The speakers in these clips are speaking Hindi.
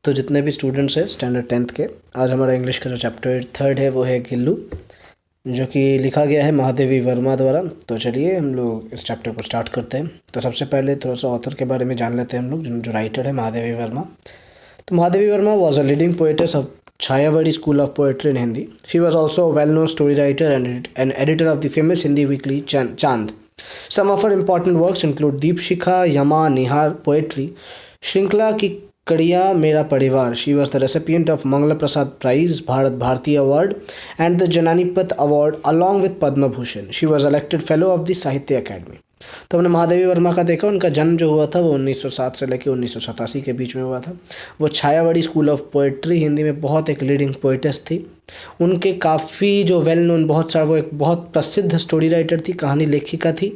तो जितने भी स्टूडेंट्स हैं स्टैंडर्ड 10th के, आज हमारा इंग्लिश का जो चैप्टर 3 है वो है गिल्लू, जो कि लिखा गया है महादेवी वर्मा द्वारा। तो चलिए हम लोग इस चैप्टर को स्टार्ट करते हैं। तो सबसे पहले थोड़ा सा ऑथर के बारे में जान लेते हैं हम लोग, जो राइटर है महादेवी वर्मा। तो Mahadevi Verma was a leading poetess of Chhayavadi school of poetry in Hindi. She was also a well-known story writer and editor of the famous Hindi weekly Chand. Some of her important works include Deepshikha, Yama, Nihar poetry, Shrinkla की कड़िया, मेरा परिवार. She was the recipient of Mangala Prasad Prize, Bharat Bharati Award, and the Jananipat Award along with Padma Bhushan. She was elected fellow of the Sahitya Academy. तो हमने महादेवी वर्मा का देखा, उनका जन्म जो हुआ था वो 1907 से लेकर 1987 के बीच में हुआ था। वो छायावाड़ी स्कूल ऑफ पोएट्री हिंदी में बहुत एक लीडिंग पोइटेस थी। उनके काफ़ी जो वेल नोन बहुत सारा, वो एक बहुत प्रसिद्ध स्टोरी राइटर थी, कहानी लेखिका थी,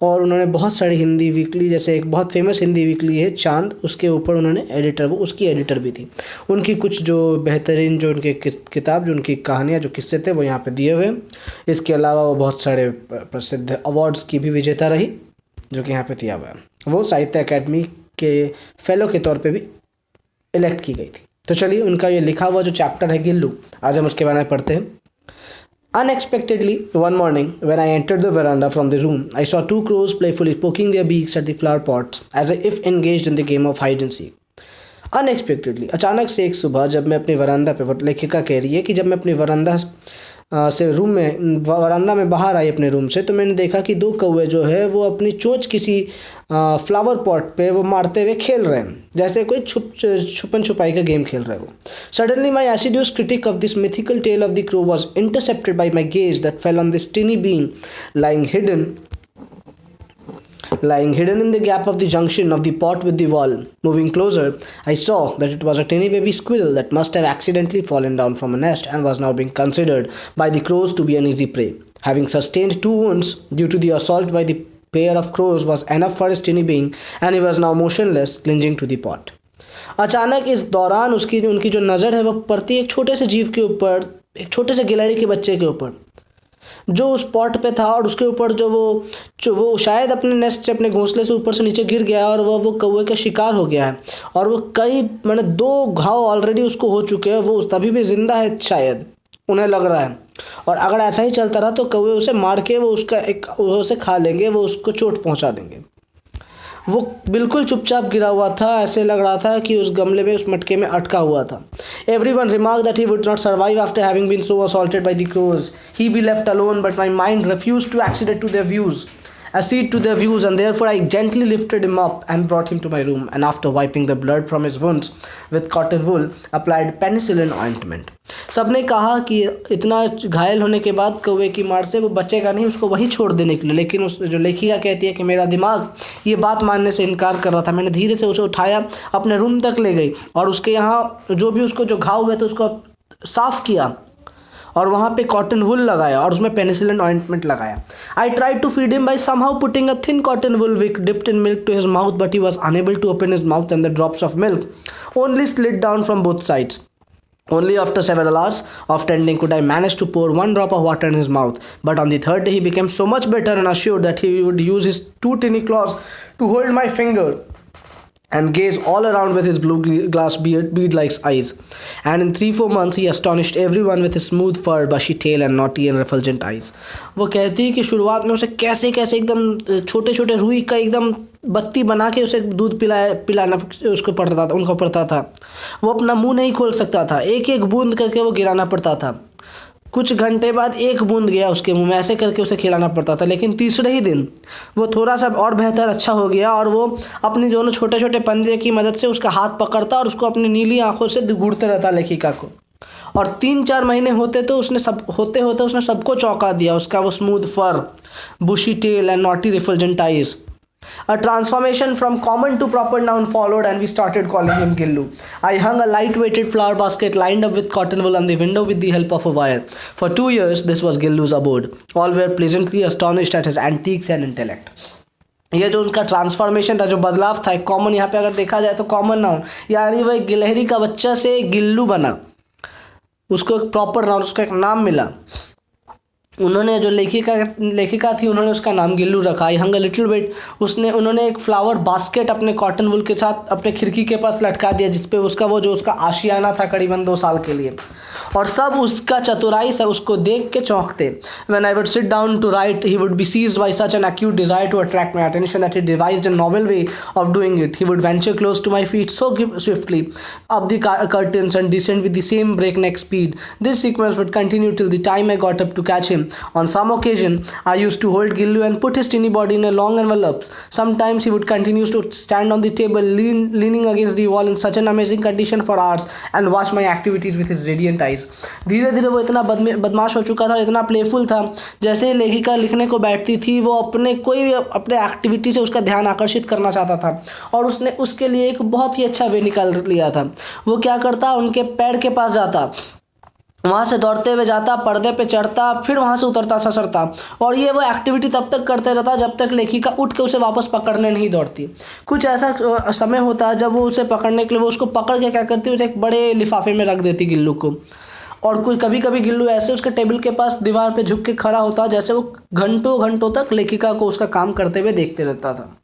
और उन्होंने बहुत सारी हिंदी वीकली, जैसे एक बहुत फेमस हिंदी वीकली है चांद, उसके ऊपर उन्होंने एडिटर, वो उसकी एडिटर भी थी। उनकी कुछ जो बेहतरीन जो उनके किताब, जो उनकी कहानियाँ, जो किस्से थे वो यहाँ पे दिए हुए हैं। इसके अलावा वो बहुत सारे प्रसिद्ध अवार्ड्स की भी विजेता रही, जो कि यहाँ पे दिया हुआ है। वो साहित्य अकेडमी के फेलो के तौर पे भी इलेक्ट की गई थी। तो चलिए उनका ये लिखा हुआ जो चैप्टर है गिल्लू, आज हम उसके बारे में पढ़ते हैं। Unexpectedly, one morning, when I entered the veranda from the room, I saw two crows playfully poking their beaks at the flower pots, as if engaged in the game of hide and seek. Unexpectedly, अचानक से एक सुबह जब मैं अपनी वरांदा पे, वो लेखिका कह रही है कि जब मैं अपनी वरांदा में बाहर आई अपने रूम से, तो मैंने देखा कि दो कौवे जो है वो अपनी चोंच किसी फ्लावर पॉट पे वो मारते हुए खेल रहे हैं, जैसे कोई छुपन छुपाई का गेम खेल रहे हो। Suddenly my assiduous critic of this mythical tale of the crow was intercepted by my gaze that fell on this tiny being lying hidden in the gap of the junction of the pot with the wall. Moving closer, I saw that it was a tiny baby squirrel that must have accidentally fallen down from a nest and was now being considered by the crows to be an easy prey. Having sustained 2 wounds due to the assault by the pair of crows was enough for his tiny being, and he was now motionless, clinging to the pot. अचानक इस दौरान उनकी जो नज़र है वो पड़ती एक छोटे से जीव के ऊपर, एक छोटे से गिलहरी के बच्चे के ऊपर, जो उस पॉट पे था, और उसके ऊपर जो वो शायद अपने नेस्ट से, अपने घोंसले से ऊपर से नीचे गिर गया और वो कौवे का शिकार हो गया है, और वो कई 2 घाव ऑलरेडी उसको हो चुके हैं, वो तभी भी जिंदा है शायद, उन्हें लग रहा है। और अगर ऐसा ही चलता रहा तो कौवे उसे मार के वो उसे खा लेंगे, वो उसको चोट पहुंचा देंगे। वो बिल्कुल चुपचाप गिरा हुआ था, ऐसे लग रहा था कि उस गमले में, उस मटके में अटका हुआ था। Everyone remarked that he would not survive after having been so assaulted by the crows. He be left alone, but my mind refused to accede to their views, and therefore I gently lifted him up and brought him to my room, and after wiping the blood from his wounds with cotton wool, applied penicillin ointment. सबने कहा कि इतना घायल होने के बाद कौवे की मार से वो बचेगा नहीं, उसको वहीं छोड़ देने के लिए, लेकिन उस जो लेखिका कहती है कि मेरा दिमाग ये बात मानने से इनकार कर रहा था। मैंने धीरे से उसे उठाया, अपने रूम तक ले गई, और उसके यहाँ जो भी उसको जो घाव हुए थे उसको साफ़ किया, और वहाँ पे कॉटन वुल लगाया, और उसमें पेनिसिलिन ऑइंटमेंट लगाया। I tried to feed him by somehow putting a thin cotton wool wick dipped in milk to his mouth, but he was unable to open his mouth, and the drops of milk only slid down from both sides. Only after several hours of tending could I manage to pour 1 drop of water in his mouth. But on the 3rd day he became so much better and assured that he would use his 2 tiny claws to hold my finger and gaze all around with his blue glass bead-like eyes. And in 3-4 months he astonished everyone with his smooth fur, bushy tail and naughty and refulgent eyes. वो कहती है कि शुरुआत में उसे कैसे एकदम छोटे छोटे रुई का एकदम बत्ती बना के उसे दूध पिलाना उसको पड़ता था, उनको पड़ता था। वो अपना मुंह नहीं खोल सकता था, एक एक बूंद करके वो गिराना पड़ता था। कुछ घंटे बाद 1 बूंद गया उसके मुंह में, ऐसे करके उसे खिलाना पड़ता था। लेकिन तीसरे ही दिन वो थोड़ा सा और बेहतर अच्छा हो गया, और वो अपनी दोनों छोटे छोटे पंजे की मदद से उसका हाथ पकड़ता और उसको अपनी नीली आंखों से घूरते रहता लेखिका को। और 3-4 महीने होते उसने सबको चौंका दिया। उसका वो smooth fur, bushy tail and naughty refulgent eyes. A transformation from common to proper noun followed, and we started calling him Gillu. I hung a light-weighted flower basket lined up with cotton wool on the window with the help of a wire. For 2 years, this was Gillu's abode. All were pleasantly astonished at his antics and intellect. ये जो उनका ट्रांसफॉर्मेशन था, जो बदलाव था, एक कॉमन, यहाँ पे अगर देखा जाए तो कॉमन नाउन, यानी वह गिलहरी का बच्चा से गिल्लू बना, उसको एक प्रॉपर नाउन, उसको एक नाम मिला। उन्होंने जो लेखिका थी उन्होंने उसका नाम गिल्लू रखा। आई हंग अ लिटिल बिट, उन्होंने एक फ्लावर बास्केट अपने कॉटन वुल के साथ अपने खिड़की के पास लटका दिया, जिसपे उसका आशियाना था करीबन 2 साल के लिए। और सब उसका चतुराई से उसको देख के चौंकते। When I would sit down to write, he would be seized by such an acute desire to attract my attention that he devised a novel way of doing it. He would venture close to my feet so swiftly up the curtains and descend with the same breakneck speed. This sequence would continue till the time I got up to catch him. On some occasion, I used to hold Gillu and put his teeny body in a long envelope. Sometimes he would continue to stand on the table, leaning against the wall in such an amazing condition for hours and watch my activities with his radiant eyes. धीरे धीरे वो इतना बदमाश हो चुका था, इतना प्लेफुल था। जैसे ही लेखिका लिखने को बैठती थी, वो अपने एक्टिविटी से उसका ध्यान आकर्षित करना चाहता था, और उसने उसके लिए एक बहुत ही अच्छा वे निकाल लिया था। वो क्या करता, उनके पैर के पास जाता, वहाँ से दौड़ते हुए जाता, पर्दे पे चढ़ता, फिर वहाँ से उतरता ससरता, और ये वो एक्टिविटी तब तक करते रहता जब तक लेखिका उठ के उसे वापस पकड़ने नहीं दौड़ती। कुछ ऐसा समय होता जब वो उसे पकड़ने के लिए वो उसको पकड़ के क्या करती, उसे एक बड़े लिफाफे में रख देती गिल्लू को। और कुछ कभी कभी गिल्लू ऐसे उसके टेबल के पास दीवार पे झुक के खड़ा होता जैसे वो घंटों घंटों तक लेखिका को उसका काम करते हुए देखते रहता था।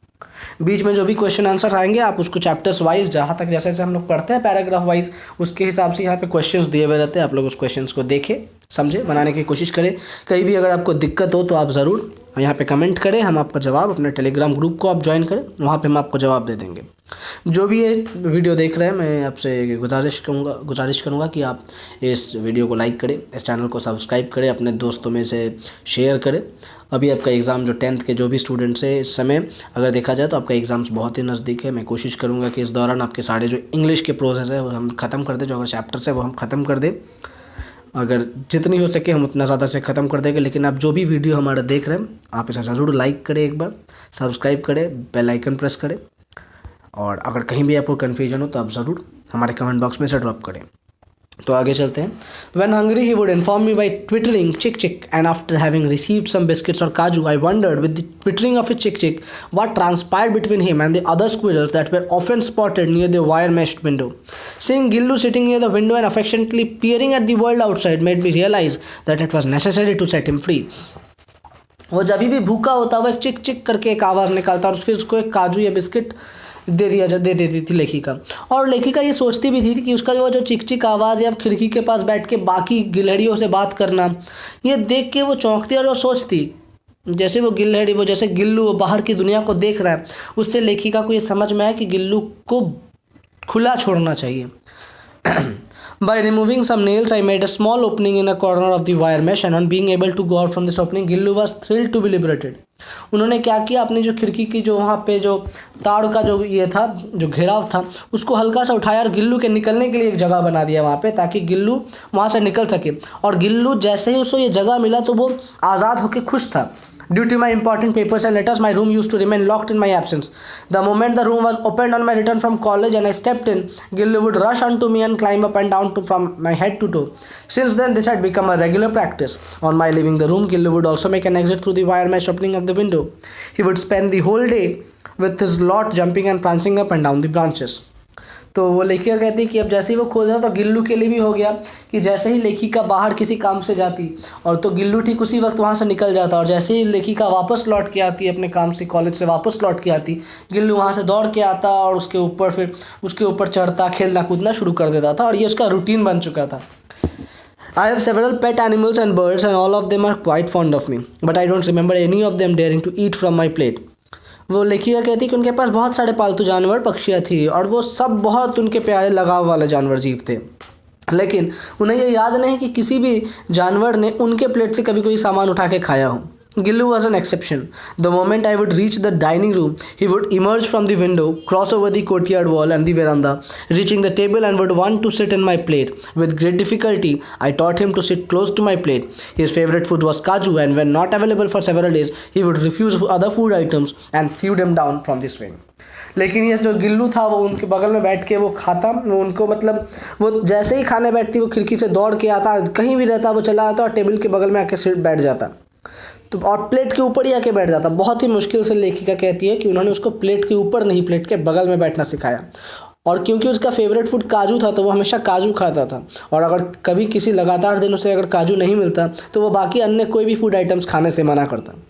बीच में जो भी क्वेश्चन आंसर आएंगे आप उसको चैप्टर्स वाइज, जहाँ तक जैसे हम लोग पढ़ते हैं पैराग्राफ वाइज, उसके हिसाब से यहाँ पे क्वेश्चंस दिए हुए रहते हैं। आप लोग उस क्वेश्चंस को देखें, समझे, बनाने की कोशिश करें। कहीं भी अगर आपको दिक्कत हो तो आप ज़रूर यहाँ पे कमेंट करें, हम आपका जवाब, अपने टेलीग्राम ग्रुप को आप ज्वाइन करें, वहाँ पे हम आपको जवाब दे देंगे। जो भी ये वीडियो देख रहे हैं, मैं आपसे गुजारिश करूँगा कि आप इस वीडियो को लाइक करें, इस चैनल को सब्सक्राइब करें, अपने दोस्तों में से शेयर करें। अभी आपका एग्ज़ाम जो 10th के जो भी स्टूडेंट्स हैं, इस समय अगर देखा जाए तो आपका एग्ज़ाम्स बहुत ही नज़दीक है। मैं कोशिश करूँगा कि इस दौरान आपके सारे जो इंग्लिश के प्रोसेस है वो हम ख़त्म कर दें, जो अगर चैप्टर्स है वो हम ख़त्म कर दें। अगर जितनी हो सके हम उतना ज़्यादा से ख़त्म कर देंगे। लेकिन आप जो भी वीडियो हमारा देख रहे हैं, आप इसे ज़रूर लाइक करें, एक बार सब्सक्राइब करें, बेल आइकन प्रेस करें, और अगर कहीं भी आपको कन्फ्यूजन हो तो आप ज़रूर हमारे कमेंट बॉक्स में से ड्रॉप करें। तो आगे चलते हैं। When hungry, he would inform me by twittering chick chick, and after having received some biscuits or kaju, I wondered, with the twittering of a chick chick, what transpired between him and the other squirrels that were often spotted near the wire-meshed window. Seeing Gillu sitting near the window and affectionately peering at the world outside made me realize that it was necessary to set him free. वो जब भी भूखा होता वो एक चिक चिक करके एक आवाज़ निकालता और फिर उसको एक काजू या बिस्किट दे देती थी लेखिका। और लेखिका ये सोचती भी थी कि उसका जो चिक चिक आवाज़ या खिड़की के पास बैठ के बाकी गिलहरियों से बात करना, ये देख के वो चौंकती और वो सोचती, जैसे जैसे गिल्लू बाहर की दुनिया को देख रहा है, उससे लेखिका को ये समझ में आया कि गिल्लू को खुला छोड़ना चाहिए। By removing some nails, I made a small opening in a corner of the wire mesh, and on being able to go out from this opening, Gillu was thrilled to be liberated. उन्होंने क्या किया, अपनी जो खिड़की की जो वहाँ पे जो तार का जो ये था, जो घेराव था, उसको हल्का सा उठाया और गिल्लू के निकलने के लिए एक जगह बना दिया वहाँ पे, ताकि गिल्लू वहाँ से निकल सके। और गिल्लू जैसे ही उसको ये जगह मिला तो वो आज़ाद होकर खुश था। Due to my important papers and letters, my room used to remain locked in my absence. The moment the room was opened on my return from college and I stepped in, Gillu would rush onto me and climb up and down from my head to toe. Since then, this had become a regular practice. On my leaving the room, Gillu would also make an exit through the wire mesh opening of the window. He would spend the whole day with his lot jumping and prancing up and down the branches. तो वो लेखिका कहती है कि अब जैसे ही वो खोजा तो गिल्लू के लिए भी हो गया कि जैसे ही लेखिका बाहर किसी काम से जाती और तो गिल्लू ठीक उसी वक्त वहाँ से निकल जाता, और जैसे ही लेखिका वापस लौट के आती अपने काम से, कॉलेज से वापस लौट के आती, गिल्लू वहाँ से दौड़ के आता और उसके ऊपर चढ़ता, खेलना कूदना शुरू कर देता था, और ये उसका रूटीन बन चुका था। I have several pet animals and birds and all of them are quite fond of me, but I don't remember any of them daring to eat from my plate. वो लेखिका कहती कि उनके पास बहुत सारे पालतू जानवर, पक्षियाँ थी, और वो सब बहुत उनके प्यारे लगाव वाले जानवर जीव थे, लेकिन उन्हें ये याद नहीं कि किसी भी जानवर ने उनके प्लेट से कभी कोई सामान उठा के खाया हो। Gillu was an exception. The moment I would reach the dining room, he would emerge from the window, cross over the courtyard wall and the veranda, reaching the table and would want to sit in my plate. With great difficulty, I taught him to sit close to my plate. His favorite food was kaju, and when not available for several days, he would refuse other food items and threw them down from the swing. लेकिन ये जो गिल्लू था वो उनके बगल में बैठ के वो खाता, वो उनको मतलब वो जैसे ही खाने बैठती वो खिड़की से दौड़ के आता, कहीं भी रहता वो चला आता और टेबल के बगल में आके सीट बैठ जाता, तो और प्लेट के ऊपर ही आके बैठ जाता। बहुत ही मुश्किल से लेखिका कहती है कि उन्होंने उसको प्लेट के ऊपर नहीं, प्लेट के बगल में बैठना सिखाया। और क्योंकि उसका फेवरेट फूड काजू था तो वो हमेशा काजू खाता था, और अगर कभी किसी लगातार दिन उसे अगर काजू नहीं मिलता तो वो बाकी अन्य कोई भी फूड आइटम्स खाने से मना करता।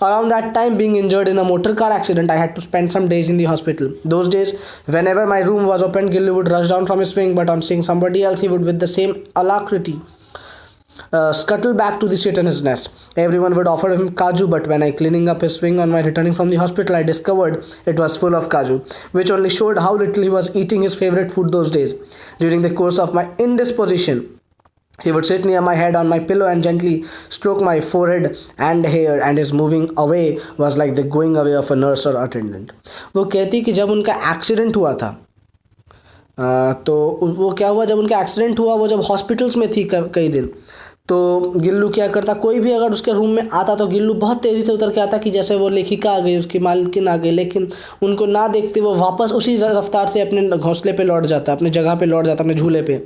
Around that time, being injured in a motor car accident, I had to spend some days in the hospital. Those days, whenever my room was open, Gillu would rush down from his swing, but on seeing somebody else, he would, with the same alacrity, scuttle back to the sit in his nest. Everyone would offer him kaju, but when I cleaning up his swing on my returning from the hospital, I discovered it was full of kaju, which only showed how little he was eating his favorite food those days. During the course of my indisposition, he would sit near my head on my pillow and gently stroke my forehead and hair, and his moving away was like the going away of a nurse or attendant. वो कहती कि जब उनका एक्सीडेंट हुआ था तो वो क्या हुआ, जब उनका एक्सीडेंट हुआ वो जब हॉस्पिटल्स में थी कई दिन, तो गिल्लू क्या करता, कोई भी अगर उसके रूम में आता तो गिल्लू बहुत तेज़ी से उतर के आता कि जैसे वो लेखिका आ गई, उसकी मालकिन आ गई, लेकिन उनको ना देखते वो वापस उसी रफ्तार से अपने घोंसले पे लौट जाता, अपने जगह पे लौट जाता, अपने झूले पे।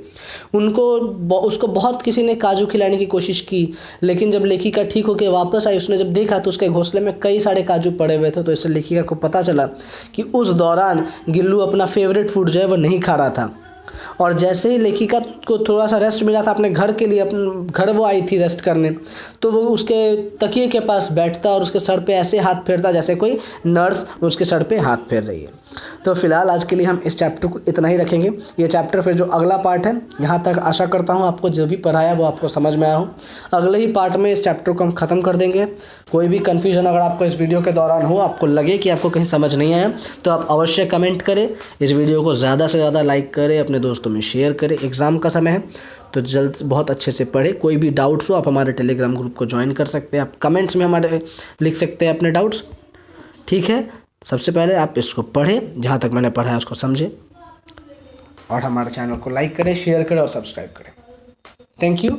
उसको बहुत किसी ने काजू खिलाने की कोशिश की, लेकिन जब लेखिका ठीक होकर वापस आई, उसने जब देखा तो उसके घोंसले में कई सारे काजू पड़े हुए थे, तो इससे लेखिका को पता चला कि उस दौरान गिल्लू अपना फेवरेट फूड जो है वो नहीं खा रहा था। और जैसे ही लेखिका को थोड़ा सा रेस्ट मिला था अपने घर के लिए, अपने घर वो आई थी रेस्ट करने, तो वो उसके तकिए के पास बैठता और उसके सर पे ऐसे हाथ फेरता जैसे कोई नर्स उसके सर पे हाथ फेर रही है। तो फिलहाल आज के लिए हम इस चैप्टर को इतना ही रखेंगे। ये चैप्टर फिर जो अगला पार्ट है, यहाँ तक आशा करता हूँ आपको जो भी पढ़ाया वो आपको समझ में आया हो। अगले ही पार्ट में इस चैप्टर को हम ख़त्म कर देंगे। कोई भी कन्फ्यूजन अगर आपको इस वीडियो के दौरान हो, आपको लगे कि आपको कहीं समझ नहीं आया, तो आप अवश्य कमेंट करें। इस वीडियो को ज़्यादा से ज़्यादा लाइक करें, अपने दोस्तों में शेयर करें। एग्ज़ाम का समय है तो जल्द बहुत अच्छे से पढ़ें। कोई भी डाउट्स हो आप हमारे टेलीग्राम ग्रुप को ज्वाइन कर सकते हैं, आप कमेंट्स में हमारे लिख सकते हैं अपने डाउट्स। ठीक है, सबसे पहले आप इसको पढ़ें, जहाँ तक मैंने पढ़ा है उसको समझें, और हमारे चैनल को लाइक करें, शेयर करें और सब्सक्राइब करें। Thank you.